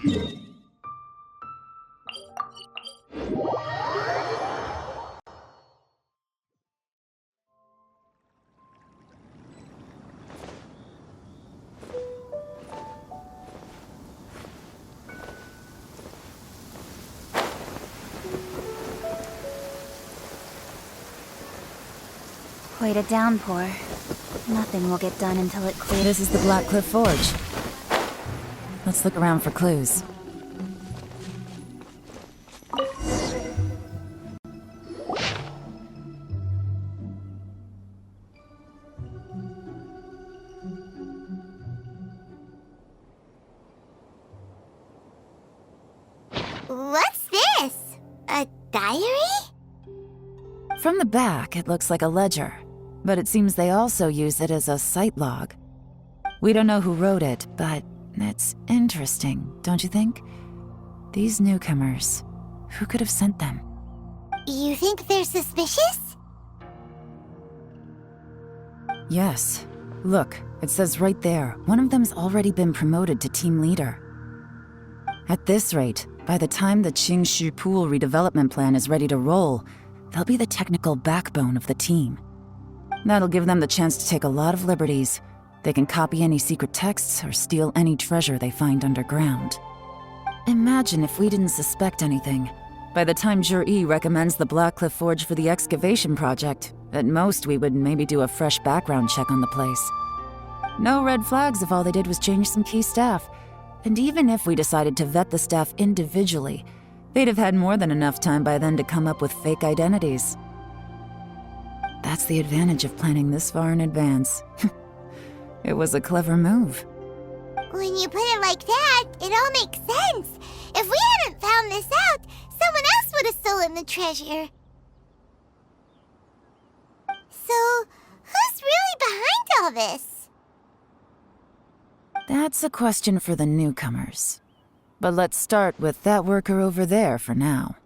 Quite a downpour. Nothing will get done until it clears. This is the Blackcliff Forge. Let's look around for clues. What's this? A diary? From the back, it looks like a ledger, but it seems they also use it as a site log. We don't know who wrote it, but it's interesting, don't you think? These newcomers, who could have sent them? You think they're suspicious? Yes. Look, it says right there, one of them's already been promoted to team leader. At this rate, by the time the Qingshu Pool redevelopment plan is ready to roll, they'll be the technical backbone of the team. That'll give them the chance to take a lot of liberties. They can copy any secret texts or steal any treasure they find underground. Imagine if we didn't suspect anything. By the time Jur-E recommends the Blackcliff Forge for the excavation project, at most we would maybe do a fresh background check on the place. No red flags if all they did was change some key staff. And even if we decided to vet the staff individually, they'd have had more than enough time by then to come up with fake identities. That's the advantage of planning this far in advance. It was a clever move. When you put it like that, it all makes sense. If we hadn't found this out, someone else would have stolen the treasure. So, who's really behind all this? That's a question for the newcomers. But let's start with that worker over there for now.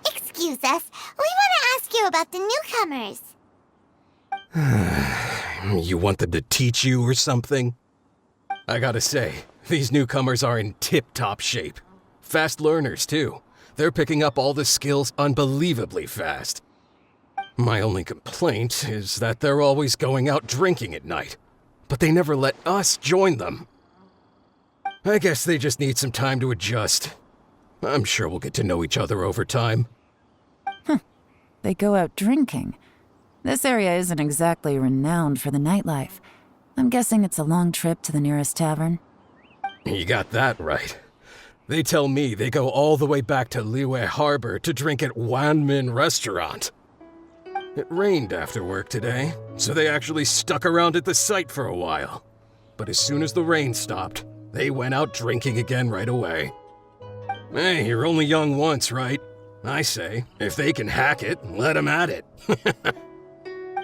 Excuse us. We want to ask you about the newcomers. You want them to teach you or something? I gotta say, these newcomers are in tip-top shape. Fast learners, too. They're picking up all the skills unbelievably fast. My only complaint is that they're always going out drinking at night, but they never let us join them. I guess they just need some time to adjust. I'm sure we'll get to know each other over time. They go out drinking. This area isn't exactly renowned for the nightlife. I'm guessing it's a long trip to the nearest tavern. You got that right. They tell me they go all the way back to Liyue Harbor to drink at Wanmin Restaurant. It rained after work today, so they actually stuck around at the site for a while. But as soon as the rain stopped, they went out drinking again right away. Hey, you're only young once, right? I say, if they can hack it, let them at it.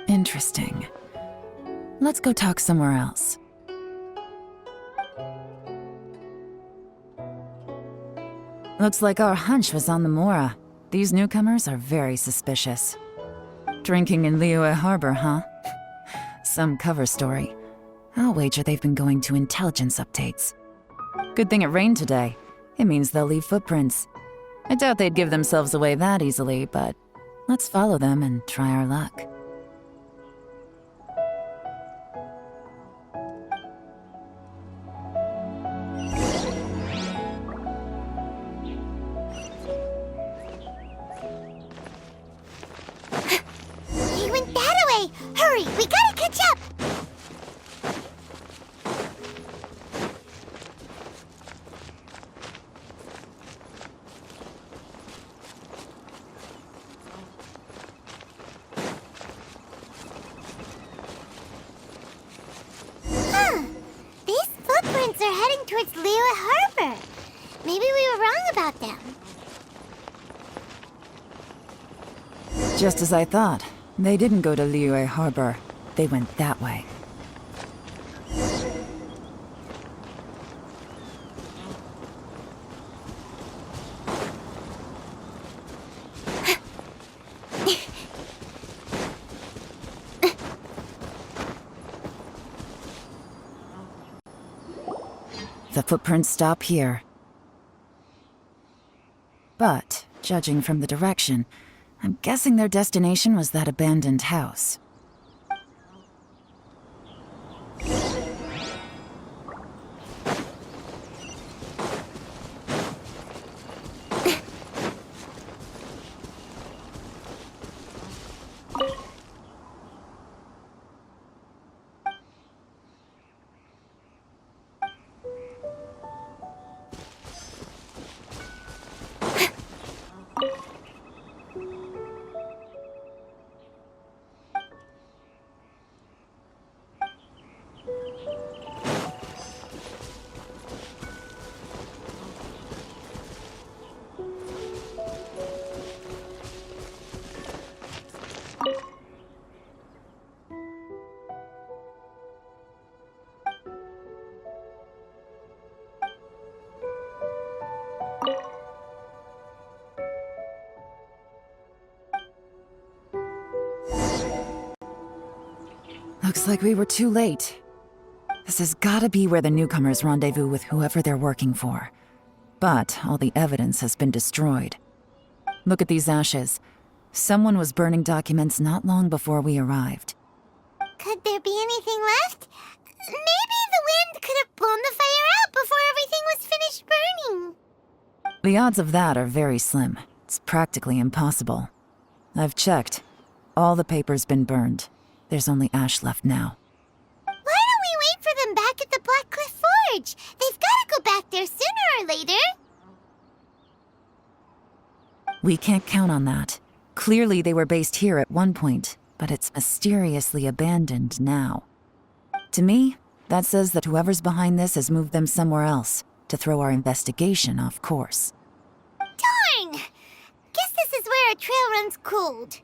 Interesting. Let's go talk somewhere else. Looks like our hunch was on the Mora. These newcomers are very suspicious. Drinking in Liyue Harbor, huh? Some cover story. I'll wager they've been going to intelligence updates. Good thing it rained today. It means they'll leave footprints. I doubt they'd give themselves away that easily, but let's follow them and try our luck. He went that way! Hurry, we gotta catch up! These footprints are heading towards Liyue Harbor. Maybe we were wrong about them. Just as I thought. They didn't go to Liyue Harbor. They went that way. The footprints stop here. But, judging from the direction, I'm guessing their destination was that abandoned house. Looks like we were too late. This has gotta be where the newcomers rendezvous with whoever they're working for. But all the evidence has been destroyed. Look at these ashes. Someone was burning documents not long before we arrived. Could there be anything left? Maybe the wind could have blown the fire out before everything was finished burning. The odds of that are very slim. It's practically impossible. I've checked. All the paper's been burned. There's only ash left now. Why don't we wait for them back at the Black Cliff Forge? They've got to go back there sooner or later. We can't count on that. Clearly they were based here at one point, but it's mysteriously abandoned now. To me, that says that whoever's behind this has moved them somewhere else to throw our investigation off course. Darn! Guess this is where our trail runs cold.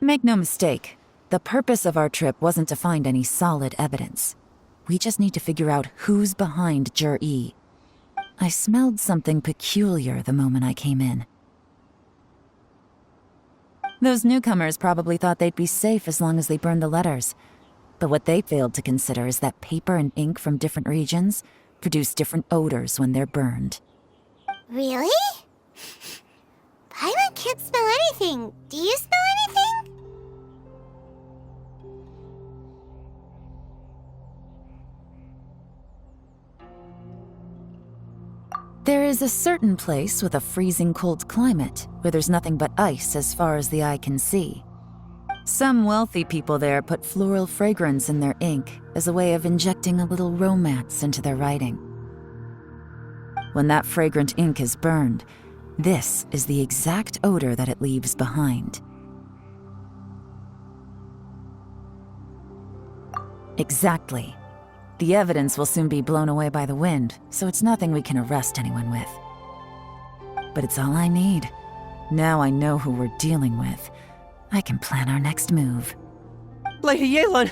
Make no mistake, the purpose of our trip wasn't to find any solid evidence. We just need to figure out who's behind Jur-E. I smelled something peculiar the moment I came in. Those newcomers probably thought they'd be safe as long as they burned the letters. But what they failed to consider is that paper and ink from different regions produce different odors when they're burned. Really? Paimon can't smell anything. Do you smell anything? There is a certain place with a freezing cold climate where there's nothing but ice as far as the eye can see. Some wealthy people there put floral fragrance in their ink as a way of injecting a little romance into their writing. When that fragrant ink is burned, this is the exact odor that it leaves behind. Exactly. The evidence will soon be blown away by the wind, so it's nothing we can arrest anyone with. But it's all I need. Now I know who we're dealing with. I can plan our next move. Lady Yelan!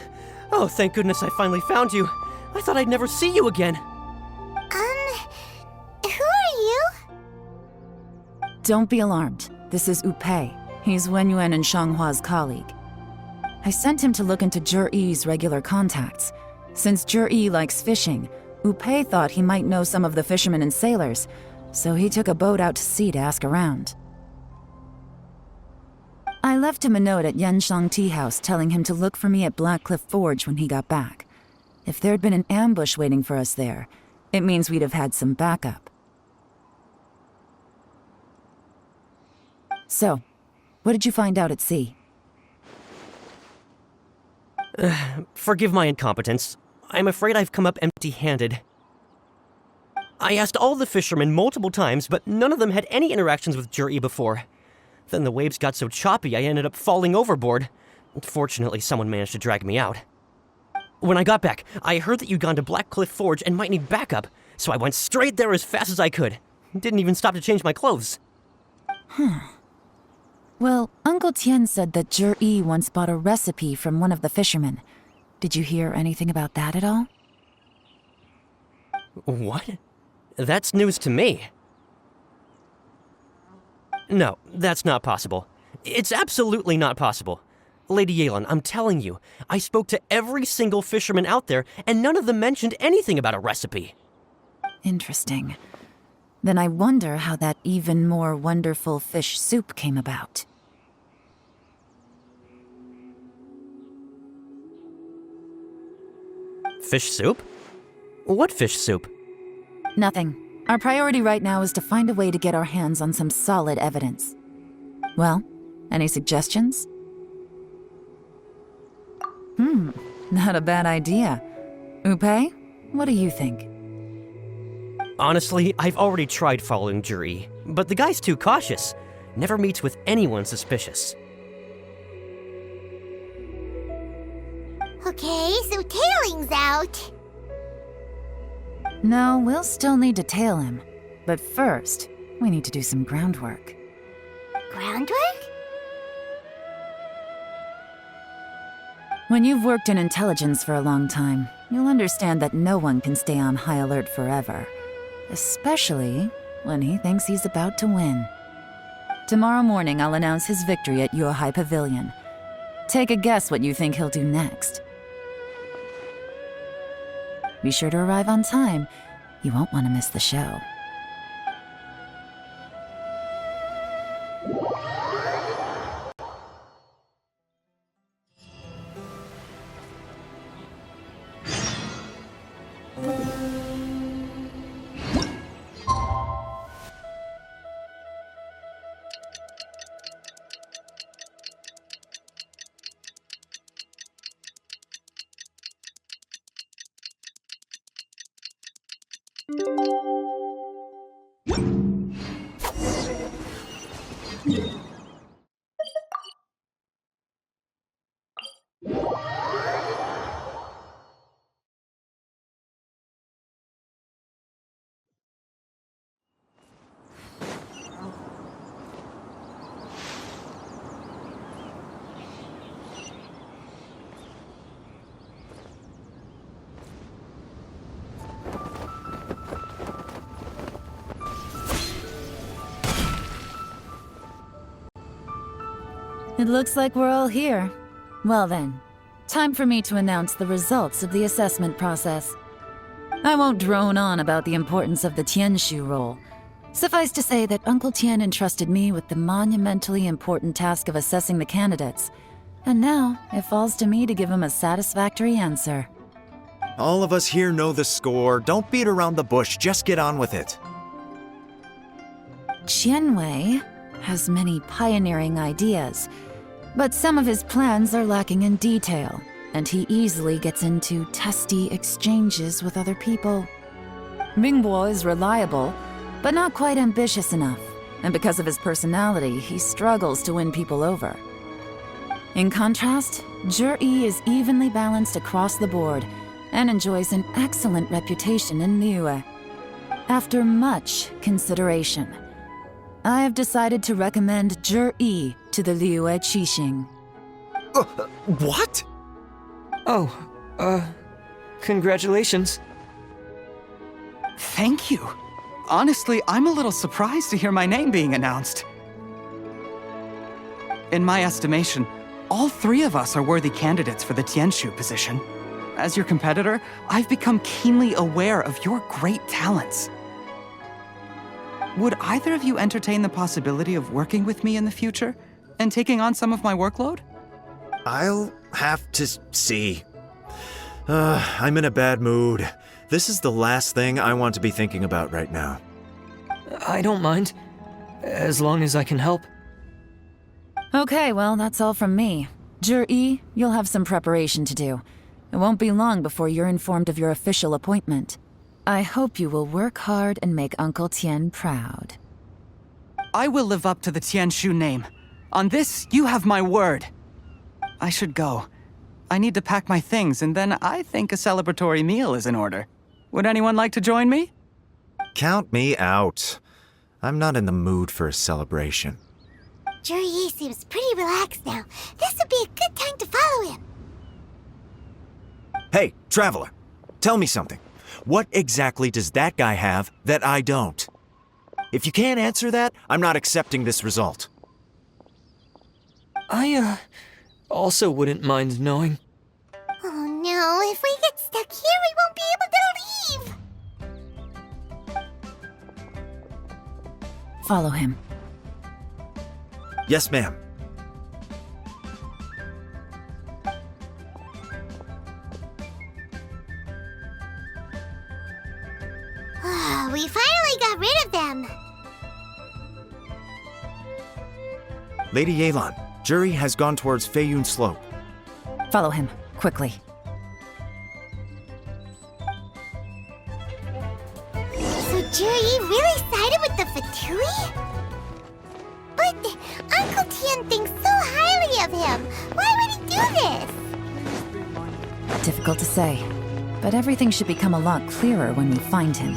Oh, thank goodness I finally found you. I thought I'd never see you again. Who are you? Don't be alarmed. This is Upei. He's Wenyuan and Shanghua's colleague. I sent him to look into Jur-E's regular contacts. Since Jur-E likes fishing, Upei thought he might know some of the fishermen and sailors, so he took a boat out to sea to ask around. I left him a note at Yanshang Tea House telling him to look for me at Black Cliff Forge when he got back. If there'd been an ambush waiting for us there, it means we'd have had some backup. So, what did you find out at sea? Forgive my incompetence. I'm afraid I've come up empty-handed. I asked all the fishermen multiple times, but none of them had any interactions with Jur-E before. Then the waves got so choppy I ended up falling overboard. Fortunately, someone managed to drag me out. When I got back, I heard that you'd gone to Black Cliff Forge and might need backup, so I went straight there as fast as I could. Didn't even stop to change my clothes. Well, Uncle Tian said that Jur-E once bought a recipe from one of the fishermen. Did you hear anything about that at all? What? That's news to me. No, that's not possible. It's absolutely not possible. Lady Yelan, I'm telling you, I spoke to every single fisherman out there, and none of them mentioned anything about a recipe. Interesting. Then I wonder how that even more wonderful fish soup came about. Fish soup? What fish soup? Nothing. Our priority right now is to find a way to get our hands on some solid evidence. Well, any suggestions? Not a bad idea. Upe, what do you think? Honestly, I've already tried following Juri, but the guy's too cautious. Never meets with anyone suspicious. Okay, so tailing's out. No, we'll still need to tail him. But first, we need to do some groundwork. Groundwork? When you've worked in intelligence for a long time, you'll understand that no one can stay on high alert forever. Especially when he thinks he's about to win. Tomorrow morning, I'll announce his victory at Yohai Pavilion. Take a guess what you think he'll do next. Be sure to arrive on time. You won't want to miss the show. It looks like we're all here. Well then, time for me to announce the results of the assessment process. I won't drone on about the importance of the Tianshu role. Suffice to say that Uncle Tian entrusted me with the monumentally important task of assessing the candidates. And now, it falls to me to give him a satisfactory answer. All of us here know the score. Don't beat around the bush, just get on with it. Qianwei has many pioneering ideas, but some of his plans are lacking in detail, and he easily gets into testy exchanges with other people. Mingbo is reliable, but not quite ambitious enough, and because of his personality, he struggles to win people over. In contrast, Juri is evenly balanced across the board, and enjoys an excellent reputation in Liyue. After much consideration, I have decided to recommend Juri to the Liyue Qixing. What? Congratulations. Thank you. Honestly, I'm a little surprised to hear my name being announced. In my estimation, all three of us are worthy candidates for the Tianshu position. As your competitor, I've become keenly aware of your great talents. Would either of you entertain the possibility of working with me in the future and taking on some of my workload? I'll have to see. I'm in a bad mood. This is the last thing I want to be thinking about right now. I don't mind, as long as I can help. Okay, well, that's all from me. Juri, you'll have some preparation to do. It won't be long before you're informed of your official appointment. I hope you will work hard and make Uncle Tian proud. I will live up to the Tianshu name. On this, you have my word. I should go. I need to pack my things, and then I think a celebratory meal is in order. Would anyone like to join me? Count me out. I'm not in the mood for a celebration. Juri seems pretty relaxed now. This would be a good time to follow him. Hey, Traveler, tell me something. What exactly does that guy have that I don't? If you can't answer that, I'm not accepting this result. I, also wouldn't mind knowing. Oh no, if we get stuck here, we won't be able to leave. Follow him. Yes, ma'am. We finally got rid of them. Lady Yelan, jury has gone towards Feiyun Slope. Follow him, quickly. So Jury really sided with the Fatui? But Uncle Tian thinks so highly of him. Why would he do this? Difficult to say, but everything should become a lot clearer when we find him.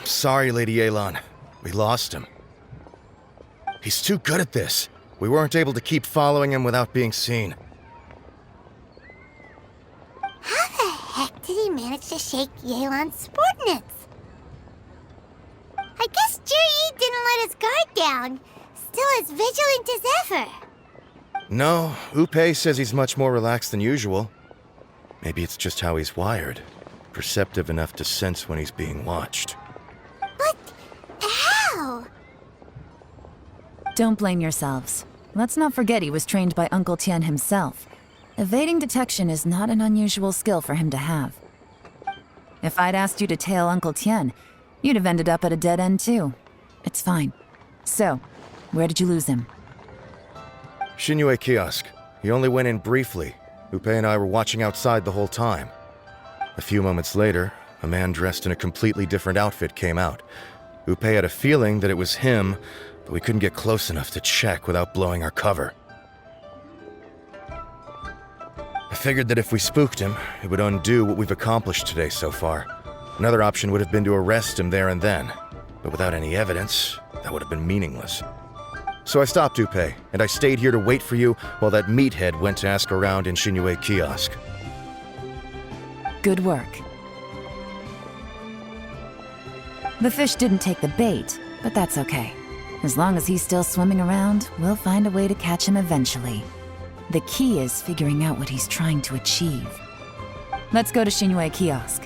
Sorry, Lady Yelan. We lost him. He's too good at this. We weren't able to keep following him without being seen. How the heck did he manage to shake Yelan's subordinates? I guess Jury didn't let his guard down. Still as vigilant as ever. No, Upe says he's much more relaxed than usual. Maybe it's just how he's wired. Perceptive enough to sense when he's being watched. But how? Don't blame yourselves. Let's not forget he was trained by Uncle Tian himself. Evading detection is not an unusual skill for him to have. If I'd asked you to tail Uncle Tian, you'd have ended up at a dead end too. It's fine. So, where did you lose him? Shinue kiosk. He only went in briefly. Upe and I were watching outside the whole time. A few moments later, a man dressed in a completely different outfit came out. Upe had a feeling that it was him, but we couldn't get close enough to check without blowing our cover. I figured that if we spooked him, it would undo what we've accomplished today so far. Another option would have been to arrest him there and then, but without any evidence, that would have been meaningless. So I stopped Upe, and I stayed here to wait for you while that meathead went to ask around in Shinue kiosk. Good work. The fish didn't take the bait, but that's okay. As long as he's still swimming around, we'll find a way to catch him eventually. The key is figuring out what he's trying to achieve. Let's go to Shinue kiosk.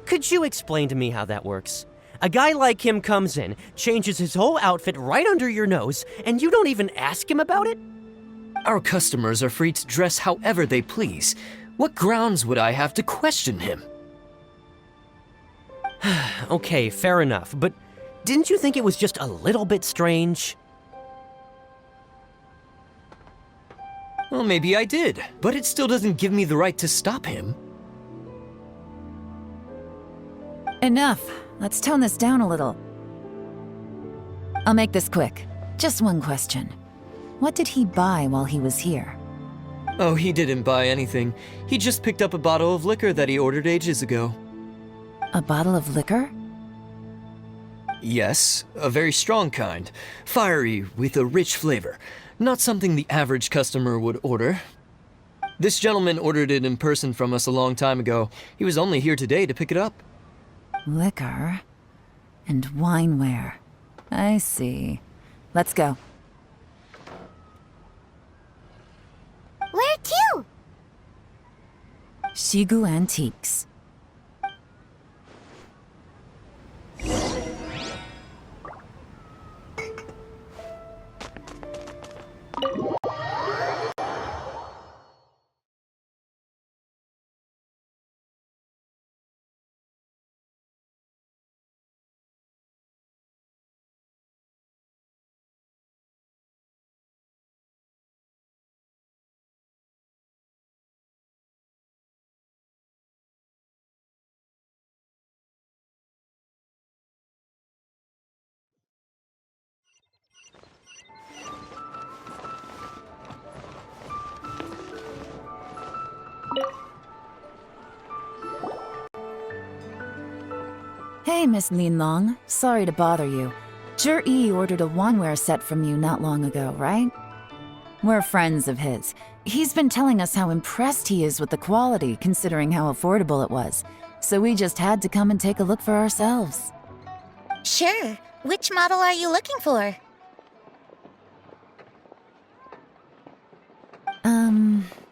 Could you explain to me how that works? A guy like him comes in, changes his whole outfit right under your nose, and you don't even ask him about it? Our customers are free to dress however they please. What grounds would I have to question him? Okay, fair enough, but didn't you think it was just a little bit strange? Well, maybe I did, but it still doesn't give me the right to stop him. Enough. Let's tone this down a little. I'll make this quick. Just one question. What did he buy while he was here? Oh, he didn't buy anything. He just picked up a bottle of liquor that he ordered ages ago. A bottle of liquor? Yes, a very strong kind. Fiery, with a rich flavor. Not something the average customer would order. This gentleman ordered it in person from us a long time ago. He was only here today to pick it up. Liquor and wineware. I see. Let's go. Where to? Shigu Antiques. Hey, Miss Linlong. Sorry to bother you. Zhi ordered a wineware set from you not long ago, right? We're friends of his. He's been telling us how impressed he is with the quality, considering how affordable it was. So we just had to come and take a look for ourselves. Sure. Which model are you looking for?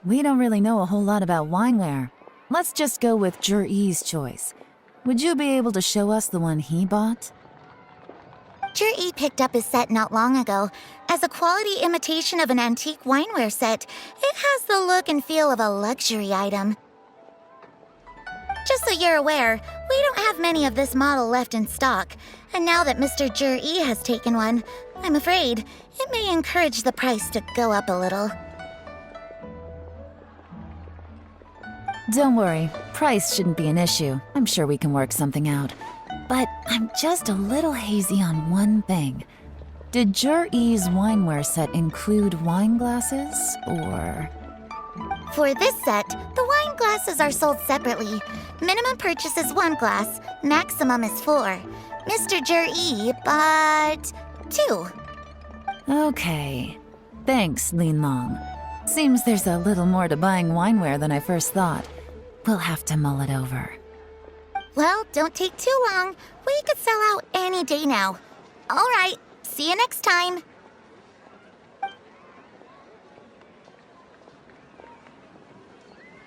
We don't really know a whole lot about wineware. Let's just go with Zhi's choice. Would you be able to show us the one he bought? Zhi picked up his set not long ago. As a quality imitation of an antique wineware set, it has the look and feel of a luxury item. Just so you're aware, we don't have many of this model left in stock, and now that Mr. Zhi has taken one, I'm afraid it may encourage the price to go up a little. Don't worry, price shouldn't be an issue. I'm sure we can work something out. But I'm just a little hazy on one thing. Did Zhi's wineware set include wine glasses, or...? For this set, the wine glasses are sold separately. Minimum purchase is 1 glass, maximum is 4. Mr. Zhi bought 2. Okay. Thanks, Linlong. Seems there's a little more to buying wineware than I first thought. We'll have to mull it over. Well, don't take too long. We could sell out any day now. All right, see you next time.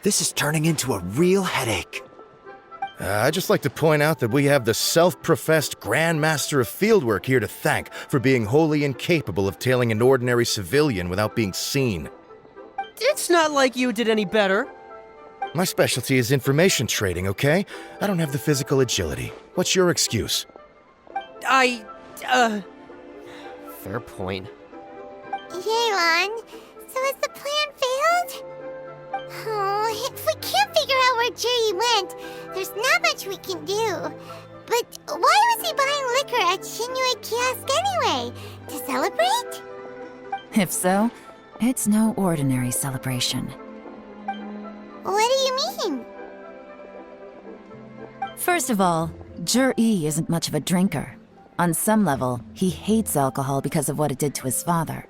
This is turning into a real headache. I'd just like to point out that we have the self-professed Grand Master of Fieldwork here to thank for being wholly incapable of tailing an ordinary civilian without being seen. It's not like you did any better. My specialty is information trading, okay? I don't have the physical agility. What's your excuse? Fair point. Yelan, so has the plan failed? Oh, if we can't figure out where Zhi went, there's not much we can do. But why was he buying liquor at Shinue Kiosk anyway? To celebrate? If so, it's no ordinary celebration. What do you mean? First of all, Zhi isn't much of a drinker. On some level, he hates alcohol because of what it did to his father.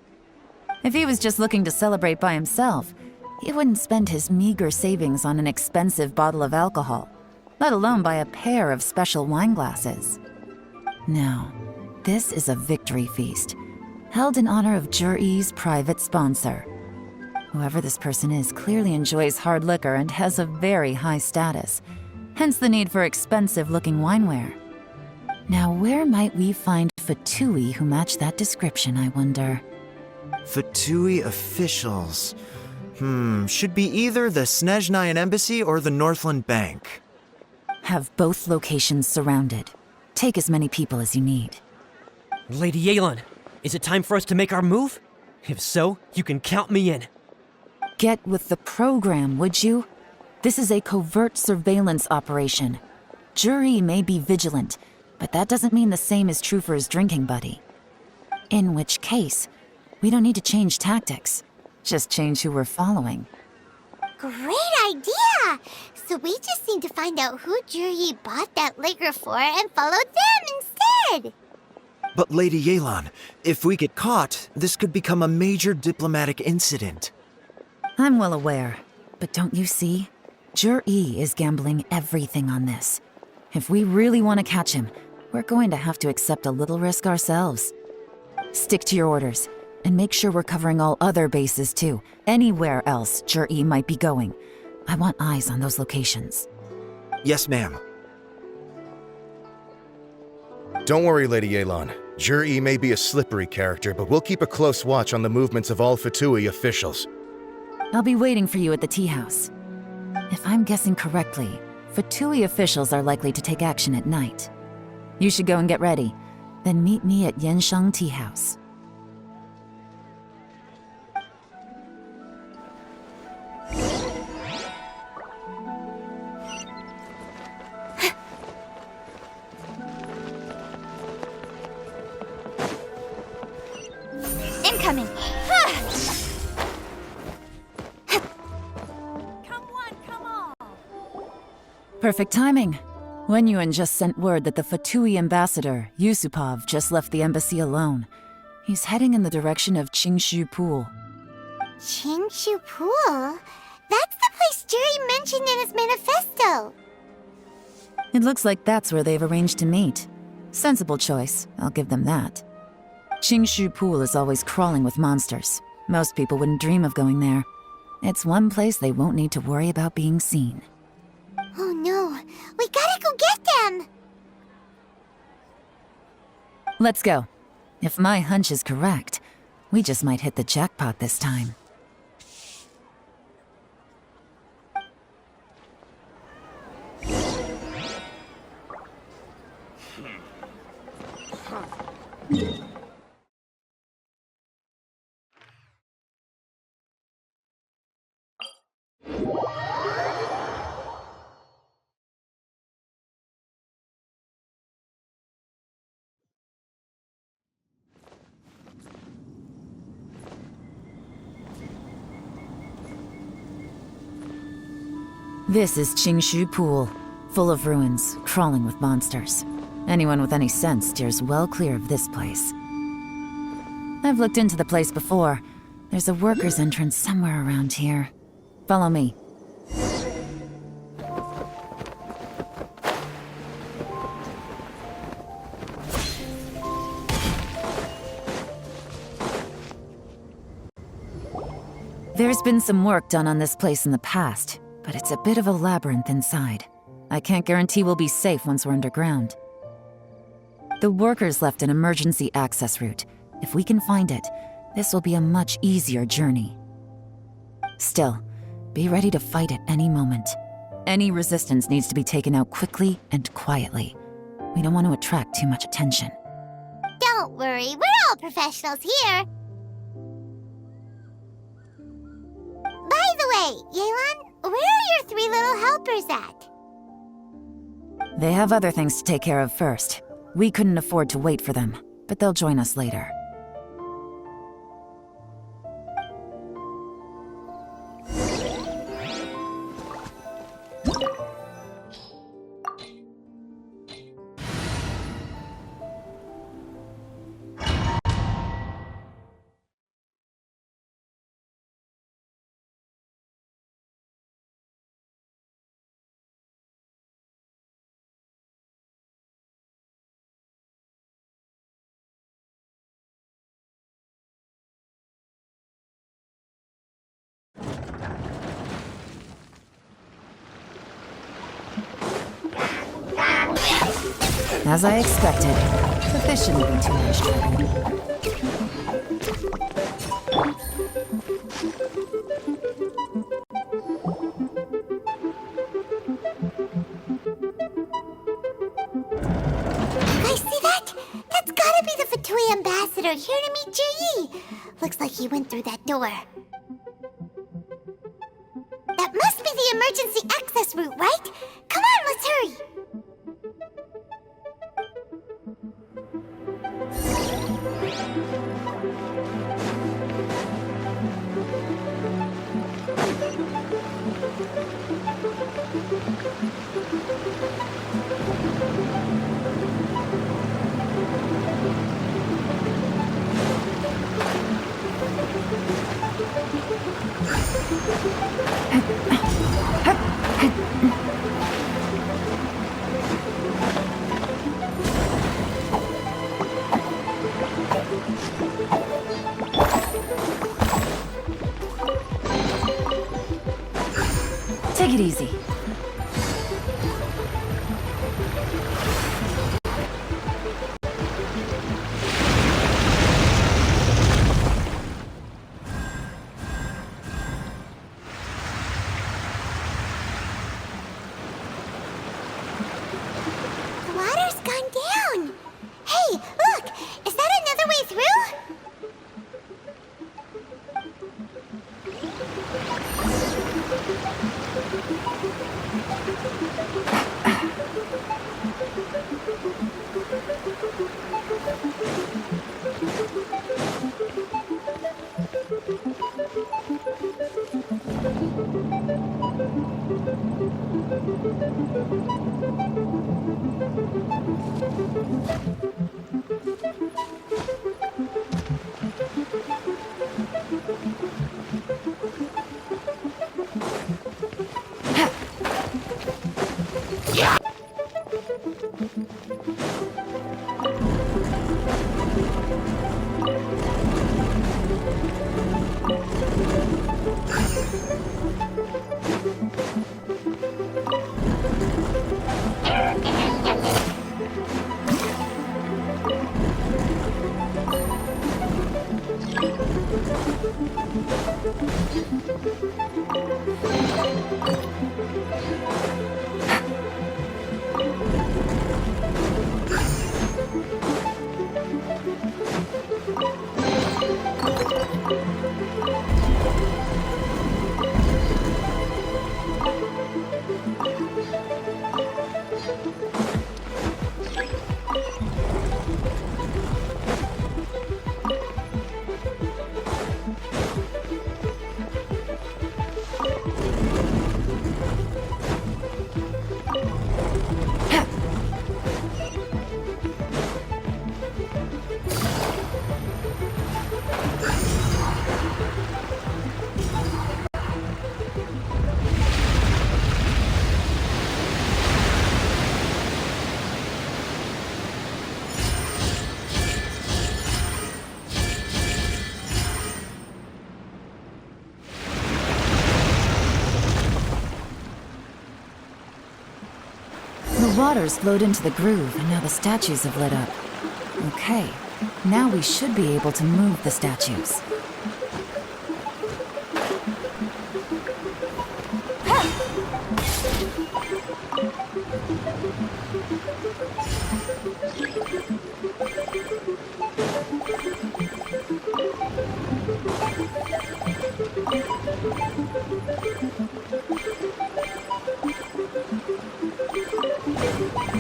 If he was just looking to celebrate by himself, he wouldn't spend his meager savings on an expensive bottle of alcohol, let alone buy a pair of special wine glasses. No, this is a victory feast, held in honor of Zhi's private sponsor. Whoever this person is clearly enjoys hard liquor and has a very high status, hence the need for expensive-looking wineware. Now, where might we find Fatui who match that description, I wonder? Fatui officials. Should be either the Snezhnayan Embassy or the Northland Bank. Have both locations surrounded. Take as many people as you need. Lady Yelan, is it time for us to make our move? If so, you can count me in. Get with the program, would you? This is a covert surveillance operation. Zhi may be vigilant, but that doesn't mean the same is true for his drinking buddy. In which case, we don't need to change tactics. Just change who we're following. Great idea! So we just need to find out who Zhi bought that liquor for and follow them instead! But Lady Yelan, if we get caught, this could become a major diplomatic incident. I'm well aware, but don't you see? Zhi is gambling everything on this. If we really want to catch him, we're going to have to accept a little risk ourselves. Stick to your orders, and make sure we're covering all other bases too. Anywhere else Zhi might be going. I want eyes on those locations. Yes, ma'am. Don't worry, Lady Yelan. Zhi may be a slippery character, but we'll keep a close watch on the movements of all Fatui officials. I'll be waiting for you at the tea house. If I'm guessing correctly, Fatui officials are likely to take action at night. You should go and get ready, then meet me at Yansheng Tea House. Incoming! Come once, Perfect timing. Wenyuan just sent word that the Fatui ambassador, Yusupov, just left the embassy alone. He's heading in the direction of Qingshu Pool. Qingshu Pool? That's the place Jury mentioned in his manifesto. It looks like that's where they've arranged to meet. Sensible choice, I'll give them that. Qingshu Pool is always crawling with monsters. Most people wouldn't dream of going there. It's one place they won't need to worry about being seen. Oh no, we gotta go get them! Let's go. If my hunch is correct, we just might hit the jackpot this time. This is Qingshu Pool, full of ruins, crawling with monsters. Anyone with any sense steers well clear of this place. I've looked into the place before. There's a worker's entrance somewhere around here. Follow me. There's been some work done on this place in the past, but it's a bit of a labyrinth inside. I can't guarantee we'll be safe once we're underground. The workers left an emergency access route. If we can find it, this will be a much easier journey. Still, be ready to fight at any moment. Any resistance needs to be taken out quickly and quietly. We don't want to attract too much attention. Don't worry, we're all professionals here. By the way, Yelan, where are your 3 little helpers at? They have other things to take care of first. We couldn't afford to wait for them, but they'll join us later. As I expected, but this shouldn't be too much trouble. I see that? That's gotta be the Fatui ambassador here to meet Ji. Looks like he went through that door. That must be the emergency access route, right? Come on, let's hurry! Take it easy. The water's gone down. Hey, look! Is that another way through? The water's flowed into the groove, and now the statues have lit up. Okay, now we should be able to move the statues.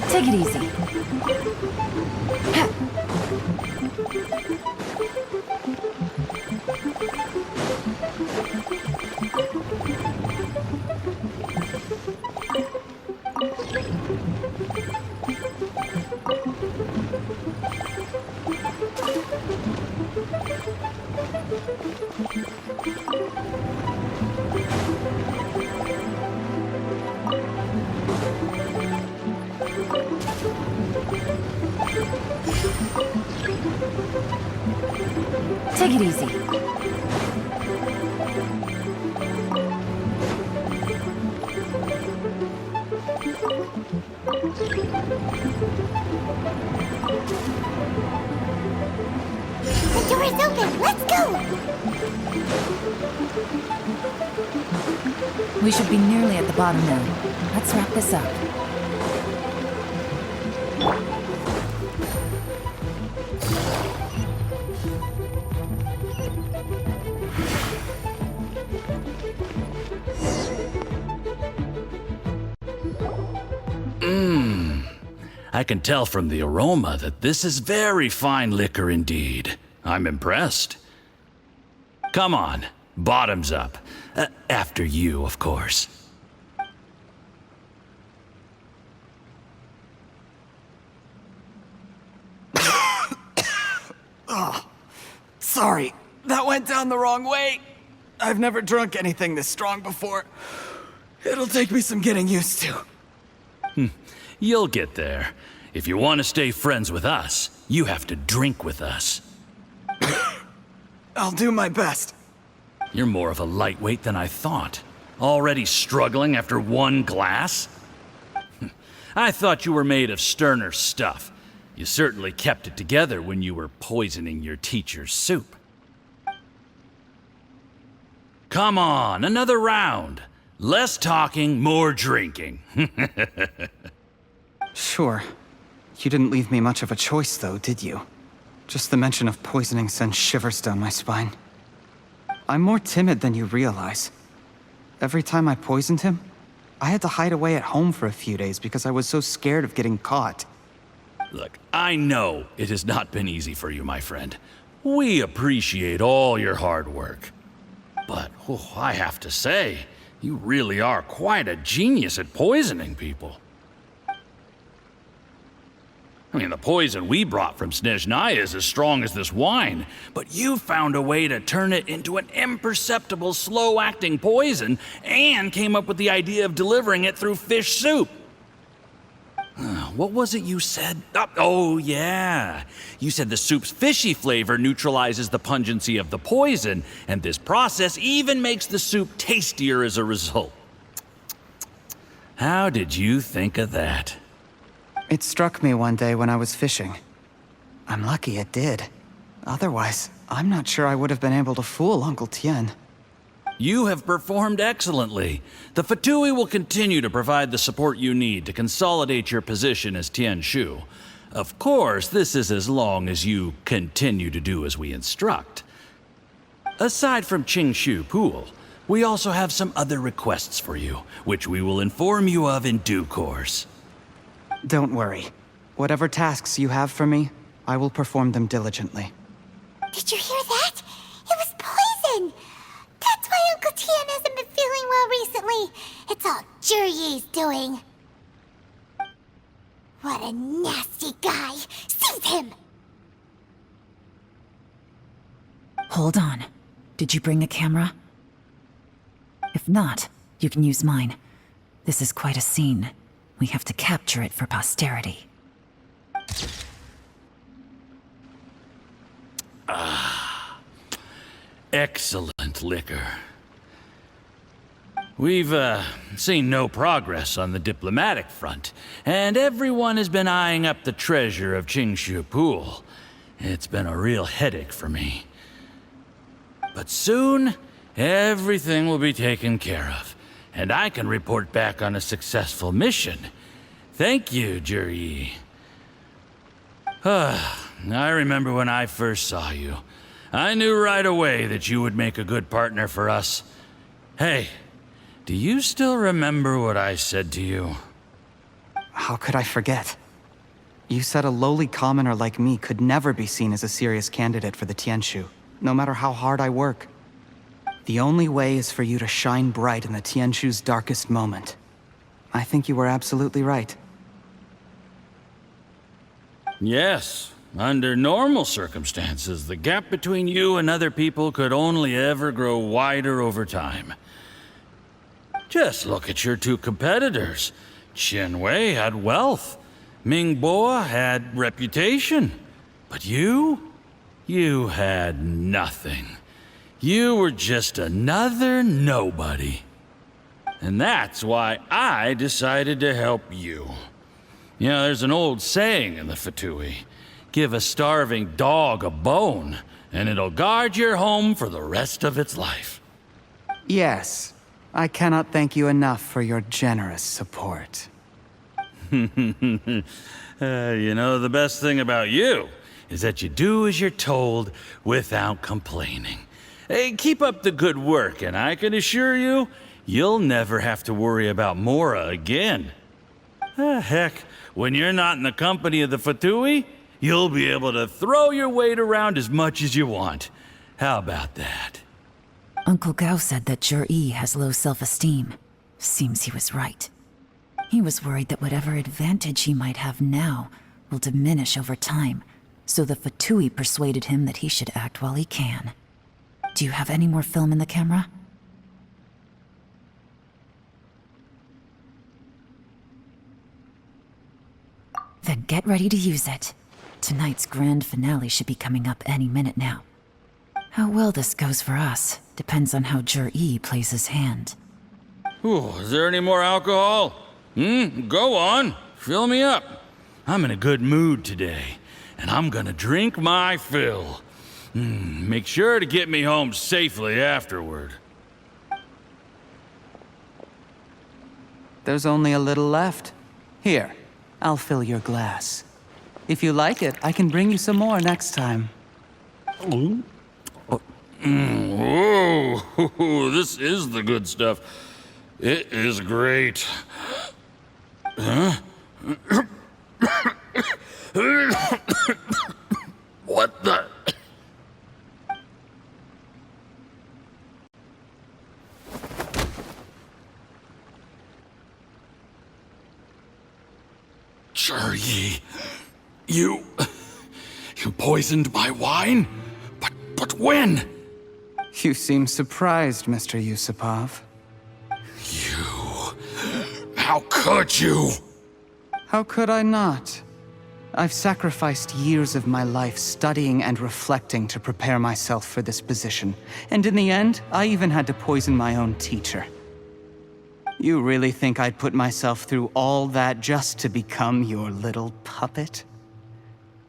Take it easy. Take it easy. The door is open. Let's go! We should be nearly at the bottom now. Let's wrap this up. I can tell from the aroma that this is very fine liquor indeed. I'm impressed. Come on, bottoms up. After you, of course. Oh, sorry. That went down the wrong way. I've never drunk anything this strong before. It'll take me some getting used to. You'll get there. If you want to stay friends with us, you have to drink with us. I'll do my best. You're more of a lightweight than I thought. Already struggling after one glass? I thought you were made of sterner stuff. You certainly kept it together when you were poisoning your teacher's soup. Come on, another round. Less talking, more drinking. Sure. You didn't leave me much of a choice, though, did you? Just the mention of poisoning sends shivers down my spine. I'm more timid than you realize. Every time I poisoned him, I had to hide away at home for a few days because I was so scared of getting caught. Look, I know it has not been easy for you, my friend. We appreciate all your hard work. But I have to say, You really are quite a genius at poisoning people. I mean, the poison we brought from Snezhnaya is as strong as this wine, but you found a way to turn it into an imperceptible, slow-acting poison and came up with the idea of delivering it through fish soup. What was it you said? Oh, yeah. You said the soup's fishy flavor neutralizes the pungency of the poison, and this process even makes the soup tastier as a result. How did you think of that? It struck me one day when I was fishing. I'm lucky it did. Otherwise, I'm not sure I would have been able to fool Uncle Tien. You have performed excellently. The Fatui will continue to provide the support you need to consolidate your position as Tien Shu. Of course, this is as long as you continue to do as we instruct. Aside from Qingshu Pool, we also have some other requests for you, which we will inform you of in due course. Don't worry. Whatever tasks you have for me, I will perform them diligently. Did you hear that? It was poison! That's why Uncle Tien hasn't been feeling well recently. It's all Zhiyi's doing. What a nasty guy! Seize him! Hold on. Did you bring a camera? If not, you can use mine. This is quite a scene. We have to capture it for posterity. Excellent liquor. We've, seen no progress on the diplomatic front, and everyone has been eyeing up the treasure of Qingshu Pool. It's been a real headache for me. But soon, everything will be taken care of, and I can report back on a successful mission. Thank you, Zhiyi. I remember when I first saw you. I knew right away that you would make a good partner for us. Hey, do you still remember what I said to you? How could I forget? You said a lowly commoner like me could never be seen as a serious candidate for the Tianshu, no matter how hard I work. The only way is for you to shine bright in the Tianshu's darkest moment. I think you were absolutely right. Yes. Under normal circumstances, the gap between you and other people could only ever grow wider over time. Just look at your two competitors. Chen Wei had wealth. Ming Bo had reputation. But you had nothing. You were just another nobody. And that's why I decided to help you. You know, there's an old saying in the Fatui. Give a starving dog a bone, and it'll guard your home for the rest of its life. Yes. I cannot thank you enough for your generous support. You know, the best thing about you is that you do as you're told without complaining. Hey, keep up the good work, and I can assure you, you'll never have to worry about Mora again. Heck, when you're not in the company of the Fatui, you'll be able to throw your weight around as much as you want. How about that? Uncle Gao said that Zhiyi has low self-esteem. Seems he was right. He was worried that whatever advantage he might have now will diminish over time, so the Fatui persuaded him that he should act while he can. Do you have any more film in the camera? Then get ready to use it. Tonight's grand finale should be coming up any minute now. How well this goes for us depends on how Zhiyi plays his hand. Ooh, is there any more alcohol? Go on. Fill me up. I'm in a good mood today, and I'm gonna drink my fill. Make sure to get me home safely afterward. There's only a little left. Here, I'll fill your glass. If you like it, I can bring you some more next time. Whoa, this is the good stuff. It is great. Huh? What the? Yi, you poisoned my wine? But when? You seem surprised, Mr. Yusupov. How could you? How could I not? I've sacrificed years of my life studying and reflecting to prepare myself for this position. And in the end, I even had to poison my own teacher. You really think I'd put myself through all that just to become your little puppet?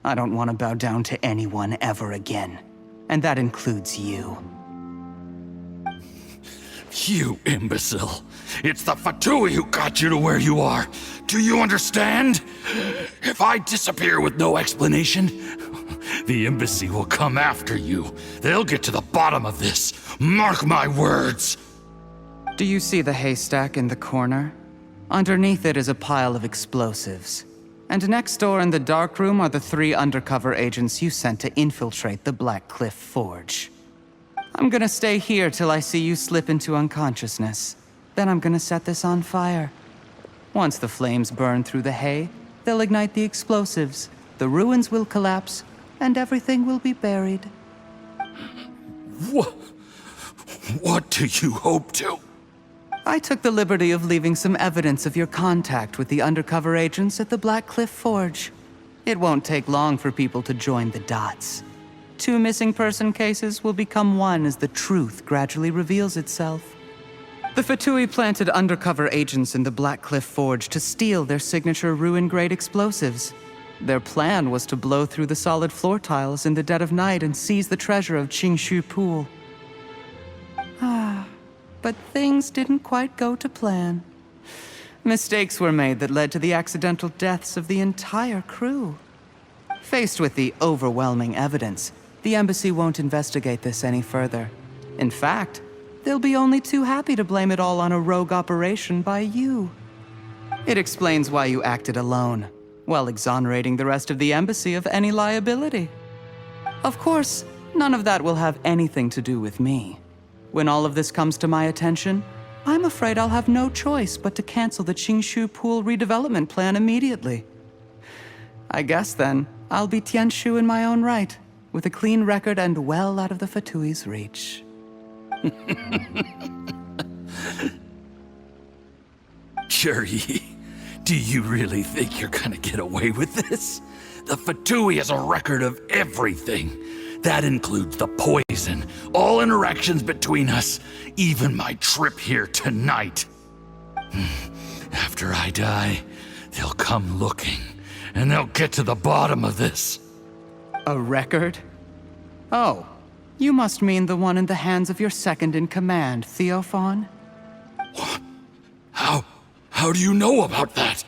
I don't want to bow down to anyone ever again. And that includes you. You imbecile. It's the Fatui who got you to where you are. Do you understand? If I disappear with no explanation, the embassy will come after you. They'll get to the bottom of this. Mark my words. Do you see the haystack in the corner? Underneath it is a pile of explosives. And next door in the dark room are the 3 undercover agents you sent to infiltrate the Black Cliff Forge. I'm gonna stay here till I see you slip into unconsciousness. Then I'm gonna set this on fire. Once the flames burn through the hay, they'll ignite the explosives, the ruins will collapse, and everything will be buried. What do you hope to? I took the liberty of leaving some evidence of your contact with the undercover agents at the Black Cliff Forge. It won't take long for people to join the dots. 2 missing person cases will become one as the truth gradually reveals itself. The Fatui planted undercover agents in the Black Cliff Forge to steal their signature ruin-grade explosives. Their plan was to blow through the solid floor tiles in the dead of night and seize the treasure of Qingshu Pool. But things didn't quite go to plan. Mistakes were made that led to the accidental deaths of the entire crew. Faced with the overwhelming evidence, the embassy won't investigate this any further. In fact, they'll be only too happy to blame it all on a rogue operation by you. It explains why you acted alone, while exonerating the rest of the embassy of any liability. Of course, none of that will have anything to do with me. When all of this comes to my attention, I'm afraid I'll have no choice but to cancel the Qingshu Pool redevelopment plan immediately. I guess then, I'll be Tianshu in my own right, with a clean record and well out of the Fatui's reach. Yi, do you really think you're gonna get away with this? The Fatui has a record of everything. That includes the poison, all interactions between us, even my trip here tonight. After I die, they'll come looking, and they'll get to the bottom of this. A record? Oh, you must mean the one in the hands of your second-in-command, Theophan? What? How do you know about that?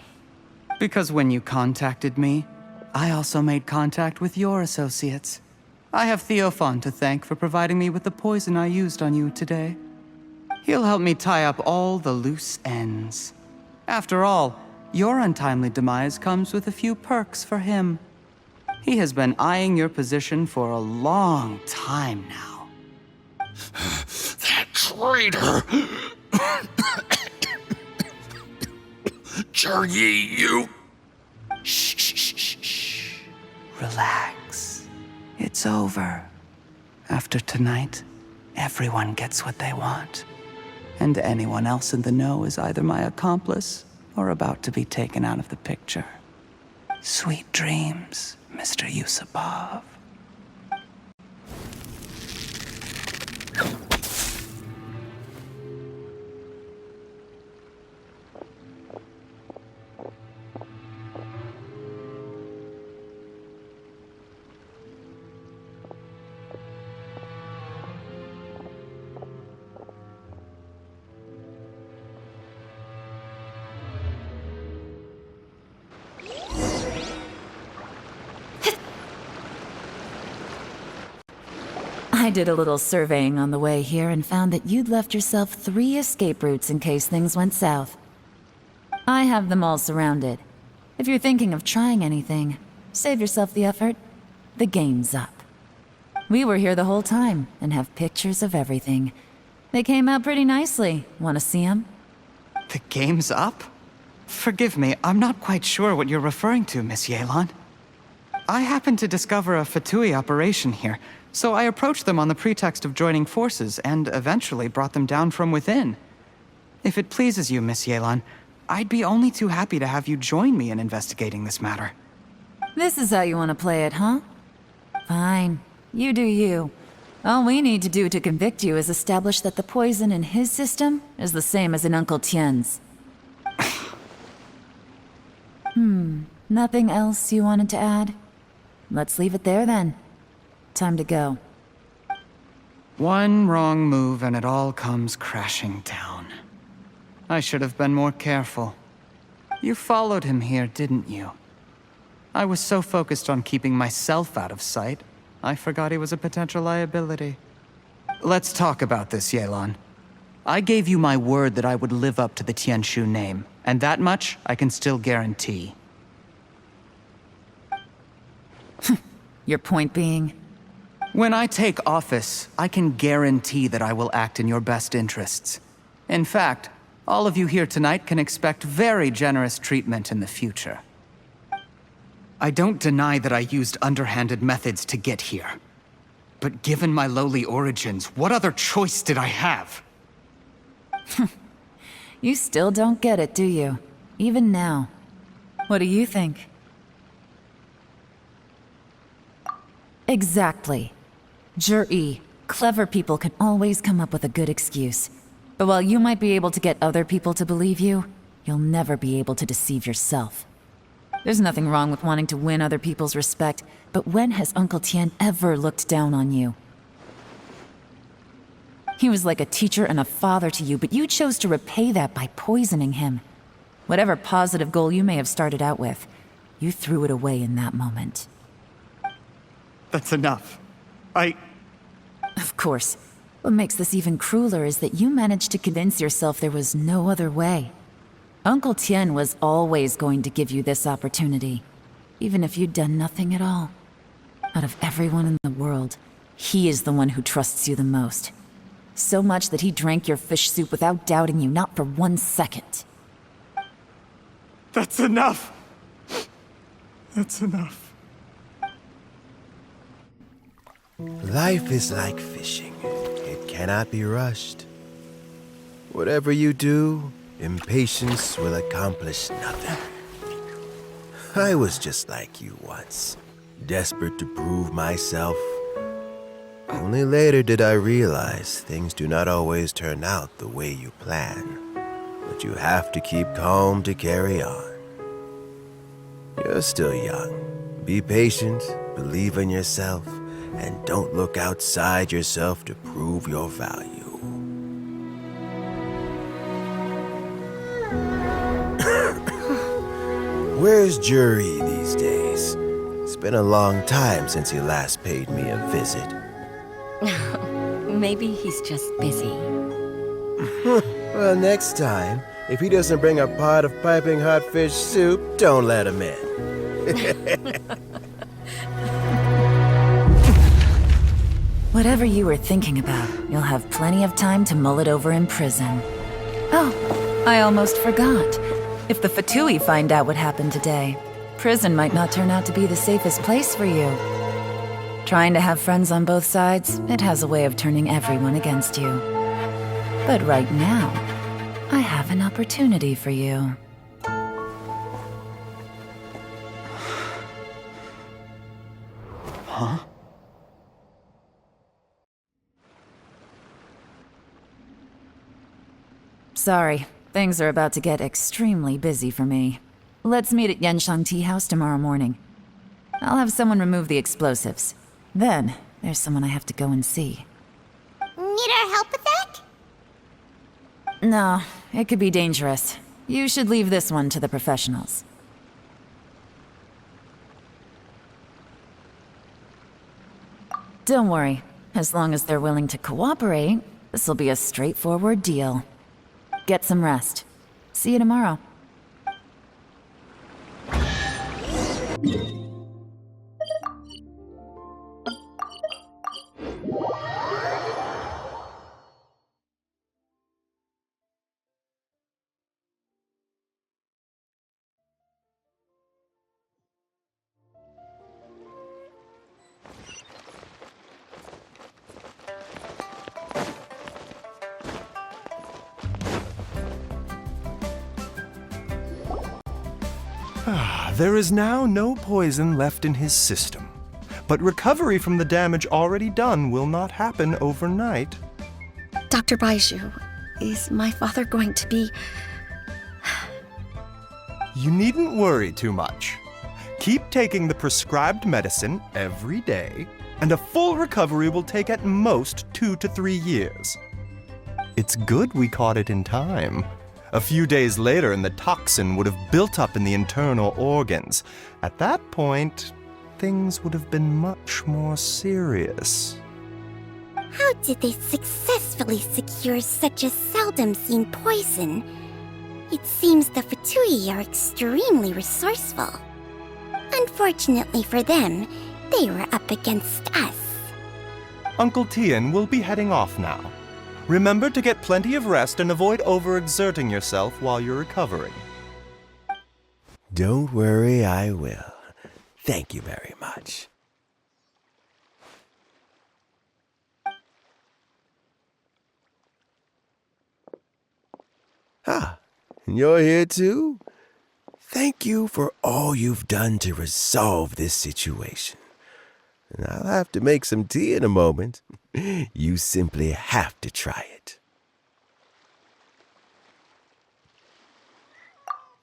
Because when you contacted me, I also made contact with your associates. I have Theophan to thank for providing me with the poison I used on you today. He'll help me tie up all the loose ends. After all, your untimely demise comes with a few perks for him. He has been eyeing your position for a long time now. That traitor! Yi, you... Shh. Relax. It's over. After tonight, everyone gets what they want. And anyone else in the know is either my accomplice or about to be taken out of the picture. Sweet dreams, Mr. Yusupov. I did a little surveying on the way here and found that you'd left yourself 3 escape routes in case things went south. I have them all surrounded. If you're thinking of trying anything, save yourself the effort. The game's up. We were here the whole time and have pictures of everything. They came out pretty nicely. Want to see them? The game's up? Forgive me, I'm not quite sure what you're referring to, Miss Yelan. I happened to discover a Fatui operation here, so I approached them on the pretext of joining forces and eventually brought them down from within. If it pleases you, Miss Yelan, I'd be only too happy to have you join me in investigating this matter. This is how you want to play it, huh? Fine. You do you. All we need to do to convict you is establish that the poison in his system is the same as in Uncle Tien's. Nothing else you wanted to add? Let's leave it there then. Time to go. One wrong move and it all comes crashing down. I should have been more careful. You followed him here, didn't you? I was so focused on keeping myself out of sight, I forgot he was a potential liability. Let's talk about this, Yelan. I gave you my word that I would live up to the Tianshu name, and that much I can still guarantee. Your point being? When I take office, I can guarantee that I will act in your best interests. In fact, all of you here tonight can expect very generous treatment in the future. I don't deny that I used underhanded methods to get here. But given my lowly origins, what other choice did I have? You still don't get it, do you? Even now. What do you think? Exactly. Jur-E, clever people can always come up with a good excuse. But while you might be able to get other people to believe you, you'll never be able to deceive yourself. There's nothing wrong with wanting to win other people's respect, but when has Uncle Tien ever looked down on you? He was like a teacher and a father to you, but you chose to repay that by poisoning him. Whatever positive goal you may have started out with, you threw it away in that moment. That's enough. Of course. What makes this even crueler is that you managed to convince yourself there was no other way. Uncle Tien was always going to give you this opportunity, even if you'd done nothing at all. Out of everyone in the world, he is the one who trusts you the most. So much that he drank your fish soup without doubting you, not for 1 second. That's enough! That's enough. Life is like fishing. It cannot be rushed. Whatever you do, impatience will accomplish nothing. I was just like you once, desperate to prove myself. Only later did I realize things do not always turn out the way you plan. But you have to keep calm to carry on. You're still young. Be patient, believe in yourself, and don't look outside yourself to prove your value. Where's Jur-E these days? It's been a long time since he last paid me a visit. Maybe he's just busy. Well, next time, if he doesn't bring a pot of piping hot fish soup, don't let him in. Whatever you were thinking about, you'll have plenty of time to mull it over in prison. Oh, I almost forgot. If the Fatui find out what happened today, prison might not turn out to be the safest place for you. Trying to have friends on both sides, it has a way of turning everyone against you. But right now, I have an opportunity for you. Huh? Sorry, things are about to get extremely busy for me. Let's meet at Yanshang Tea House tomorrow morning. I'll have someone remove the explosives. Then, there's someone I have to go and see. Need our help with that? No, it could be dangerous. You should leave this one to the professionals. Don't worry. As long as they're willing to cooperate, this'll be a straightforward deal. Get some rest. See you tomorrow. There is now no poison left in his system, but recovery from the damage already done will not happen overnight. Dr. Baiju, is my father going to be... You needn't worry too much. Keep taking the prescribed medicine every day, and a full recovery will take at most 2 to 3 years. It's good we caught it in time. A few days later, and the toxin would have built up in the internal organs. At that point, things would have been much more serious. How did they successfully secure such a seldom-seen poison? It seems the Fatui are extremely resourceful. Unfortunately for them, they were up against us. Uncle Tian will be heading off now. Remember to get plenty of rest and avoid overexerting yourself while you're recovering. Don't worry, I will. Thank you very much. Ah, you're here too? Thank you for all you've done to resolve this situation. And I'll have to make some tea in a moment. You simply have to try it.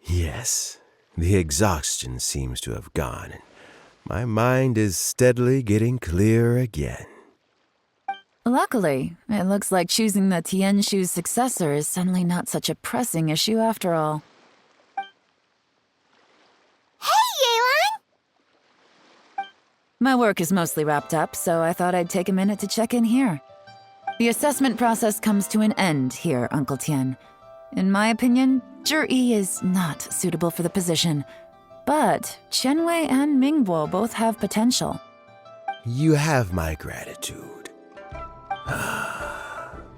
Yes, the exhaustion seems to have gone, and my mind is steadily getting clearer again. Luckily, it looks like choosing the Tianshu's successor is suddenly not such a pressing issue after all. Hey, Yelan! My work is mostly wrapped up, so I thought I'd take a minute to check in here. The assessment process comes to an end here, Uncle Tian. In my opinion, Zhi is not suitable for the position, but Qianwei and Mingbo both have potential. You have my gratitude.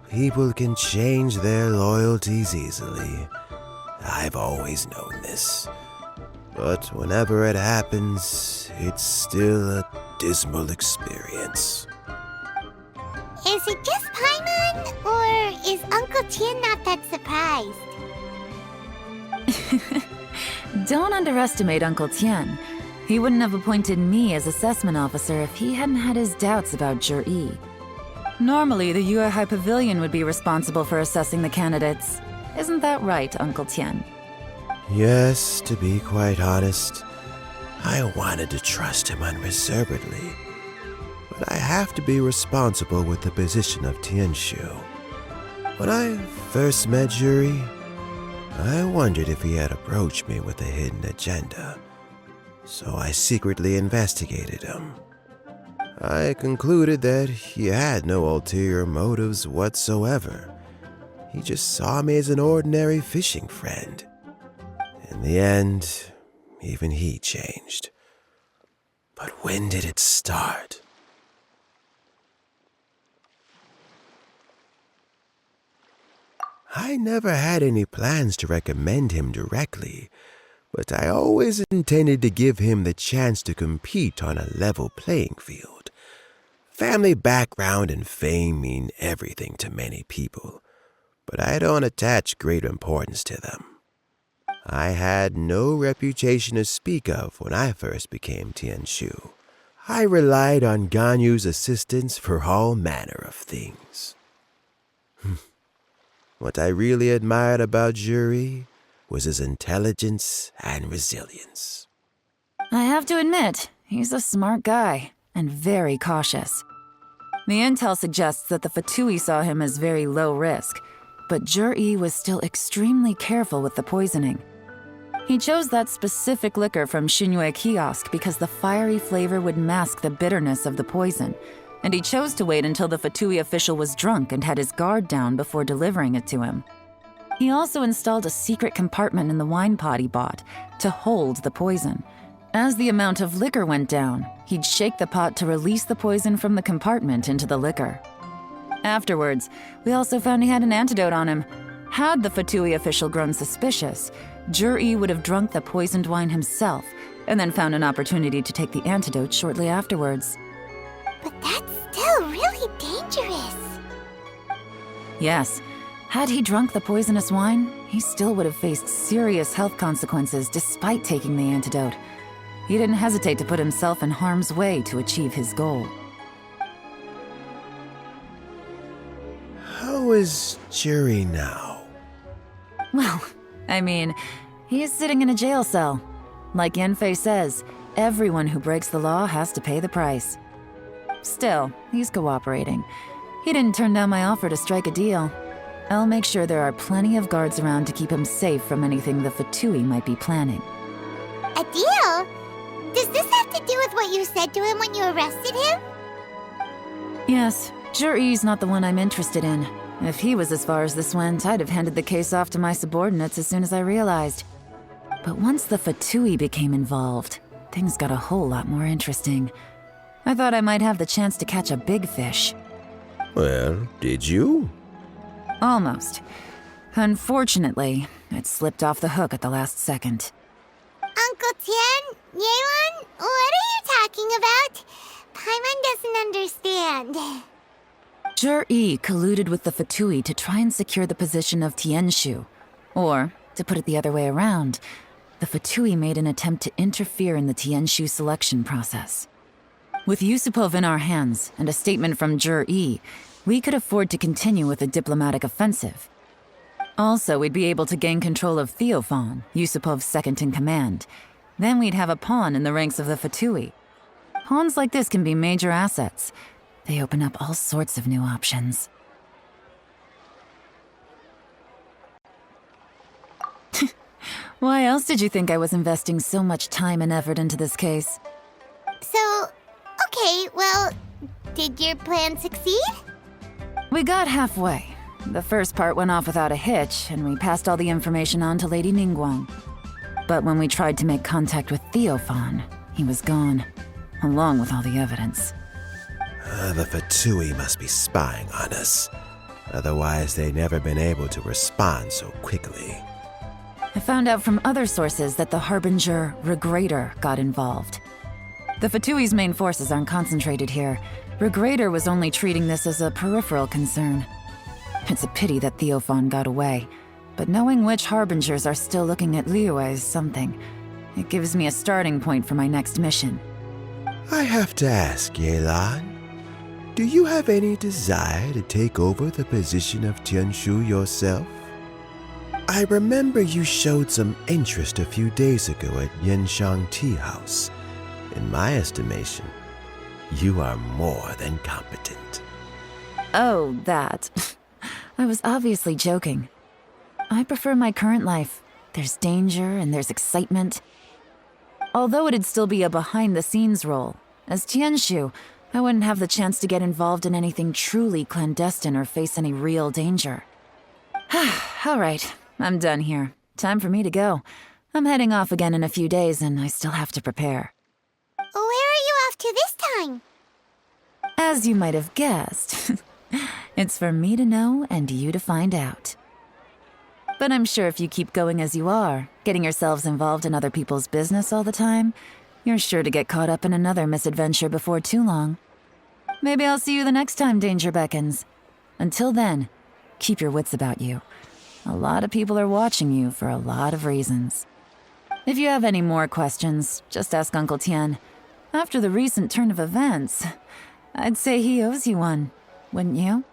People can change their loyalties easily. I've always known this. But whenever it happens, it's still a dismal experience. Is it just Paimon, or is Uncle Tian not that surprised? Don't underestimate Uncle Tian. He wouldn't have appointed me as assessment officer if he hadn't had his doubts about Zhi. Normally, the Yuehai Pavilion would be responsible for assessing the candidates. Isn't that right, Uncle Tian? Yes, to be quite honest, I wanted to trust him unreservedly. But I have to be responsible with the position of Tianshu. When I first met Zhi, I wondered if he had approached me with a hidden agenda. So I secretly investigated him. I concluded that he had no ulterior motives whatsoever. He just saw me as an ordinary fishing friend. In the end, even he changed. But when did it start? I never had any plans to recommend him directly, but I always intended to give him the chance to compete on a level playing field. Family background and fame mean everything to many people, but I don't attach great importance to them. I had no reputation to speak of when I first became Tianshu. I relied on Ganyu's assistance for all manner of things. What I really admired about Zhi was his intelligence and resilience. I have to admit, he's a smart guy, and very cautious. The intel suggests that the Fatui saw him as very low risk, but Zhi was still extremely careful with the poisoning. He chose that specific liquor from Xunyue Kiosk because the fiery flavor would mask the bitterness of the poison, and he chose to wait until the Fatui official was drunk and had his guard down before delivering it to him. He also installed a secret compartment in the wine pot he bought to hold the poison. As the amount of liquor went down, he'd shake the pot to release the poison from the compartment into the liquor. Afterwards, we also found he had an antidote on him. Had the Fatui official grown suspicious, Zhi would have drunk the poisoned wine himself and then found an opportunity to take the antidote shortly afterwards. But that's still really dangerous. Yes. Had he drunk the poisonous wine, he still would have faced serious health consequences despite taking the antidote. He didn't hesitate to put himself in harm's way to achieve his goal. How is Jury now? Well, I mean, he is sitting in a jail cell. Like Yanfei says, everyone who breaks the law has to pay the price. Still, he's cooperating. He didn't turn down my offer to strike a deal. I'll make sure there are plenty of guards around to keep him safe from anything the Fatui might be planning. A deal? Does this have to do with what you said to him when you arrested him? Yes, Jury's not the one I'm interested in. If he was as far as this went, I'd have handed the case off to my subordinates as soon as I realized. But once the Fatui became involved, things got a whole lot more interesting. I thought I might have the chance to catch a big fish. Well, did you? Almost. Unfortunately, it slipped off the hook at the last second. Uncle Tian, Yelan, what are you talking about? Paimon doesn't understand. Zhi colluded with the Fatui to try and secure the position of Tianshu. Or, to put it the other way around, the Fatui made an attempt to interfere in the Tianshu selection process. With Yusupov in our hands and a statement from Zhi, we could afford to continue with a diplomatic offensive. Also, we'd be able to gain control of Theophan, Yusupov's second-in-command. Then we'd have a pawn in the ranks of the Fatui. Pawns like this can be major assets. They open up all sorts of new options. Why else did you think I was investing so much time and effort into this case? So, okay, well, did your plan succeed? We got halfway. The first part went off without a hitch, and we passed all the information on to Lady Ningguang. But when we tried to make contact with Theophan, he was gone, along with all the evidence. The Fatui must be spying on us. Otherwise, they'd never been able to respond so quickly. I found out from other sources that the Harbinger Regrator got involved. The Fatui's main forces aren't concentrated here. Regrator was only treating this as a peripheral concern. It's a pity that Theophan got away, but knowing which Harbingers are still looking at Liyue is something. It gives me a starting point for my next mission. I have to ask, Yelan, do you have any desire to take over the position of Tianshu yourself? I remember you showed some interest a few days ago at Yenshang Tea House. In my estimation, you are more than competent. Oh, that. I was obviously joking. I prefer my current life. There's danger and there's excitement. Although it'd still be a behind-the-scenes role, as Tianshu, I wouldn't have the chance to get involved in anything truly clandestine or face any real danger. All right, I'm done here. Time for me to go. I'm heading off again in a few days and I still have to prepare. Where are you off to this time? As you might have guessed, it's for me to know and you to find out. But I'm sure if you keep going as you are, getting yourselves involved in other people's business all the time, you're sure to get caught up in another misadventure before too long. Maybe I'll see you the next time danger beckons. Until then, keep your wits about you. A lot of people are watching you for a lot of reasons. If you have any more questions, just ask Uncle Tian. After the recent turn of events, I'd say he owes you one, wouldn't you?